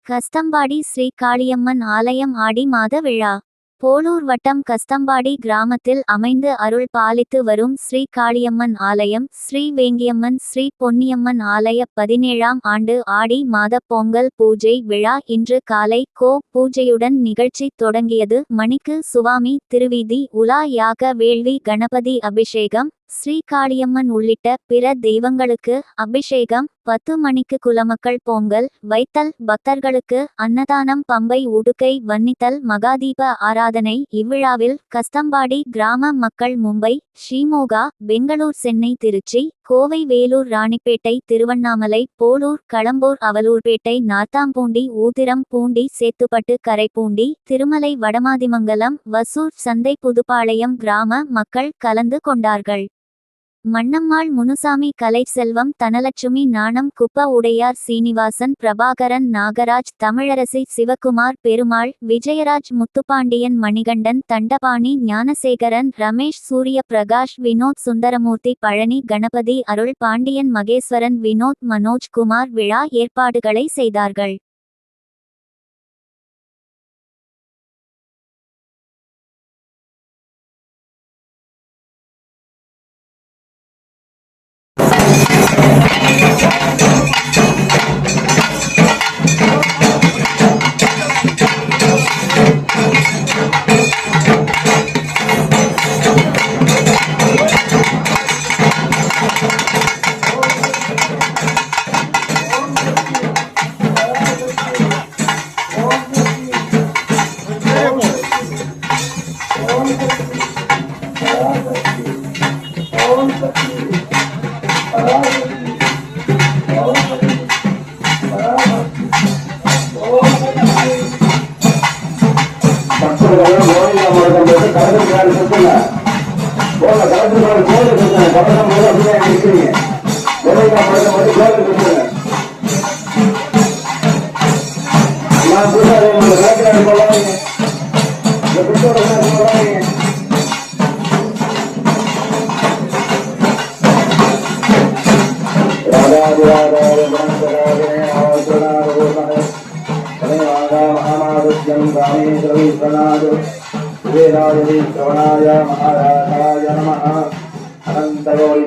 கஸ்தம்பாடி ஸ்ரீ காளியம்மன் ஆலயம் ஆடி மாத விழா. போளூர் வட்டம் கஸ்தம்பாடி கிராமத்தில் அமைந்து அருள் பாலித்து வரும் ஸ்ரீ காளியம்மன் ஆலயம் ஸ்ரீ வேங்கியம்மன் ஸ்ரீ பொன்னியம்மன் ஆலய 17ஆம் ஆண்டு ஆடி மாத பொங்கல் பூஜை விழா இன்று காலை பூஜையுடன் நிகழ்ச்சி தொடங்கியது. மணிக்கு சுவாமி திருவீதி உலா, யாக வேள்வி, கணபதி அபிஷேகம், ஸ்ரீ காளியம்மன் உள்ளிட்ட பிற தெய்வங்களுக்கு அபிஷேகம், 10 மணிக்கு குலமக்கள் பொங்கல் வைத்தல், பக்தர்களுக்கு அன்னதானம், பம்பை உடுக்கை வன்னித்தல், மகாதீப ஆராதனை. இவ்விழாவில் கஸ்தம்பாடி கிராம மக்கள் மும்பை, ஷிமோகா, பெங்களூர், சென்னை, திருச்சி, கோவை, வேலூர், ராணிப்பேட்டை, திருவண்ணாமலை, போளூர், களம்பூர், அவலூர்பேட்டை, நார்த்தாம்பூண்டி, ஊதிரம், பூண்டி, சேத்துப்பட்டு, கரைப்பூண்டி, திருமலை, வடமாதிமங்கலம், வசூர், சந்தை, புதுப்பாளையம் கிராம மக்கள் கலந்து கொண்டார்கள். மன்னம்மாள், முனுசாமி, கலைச்செல்வம், தனலட்சுமி, நாணம், குப்ப உடையார், சீனிவாசன், பிரபாகரன், நாகராஜ், தமிழரசி, சிவகுமார், பெருமாள், விஜயராஜ், முத்துப்பாண்டியன், மணிகண்டன், தண்டபாணி, ஞானசேகரன், ரமேஷ், சூரிய பிரகாஷ், வினோத், சுந்தரமூர்த்தி, பழனி, கணபதி, அருள் பாண்டியன், மகேஸ்வரன், வினோத், மனோஜ் குமார் விழா ஏற்பாடுகளை செய்தார்கள். श्रवणाय महाराजाय नमः। अनंतगौरी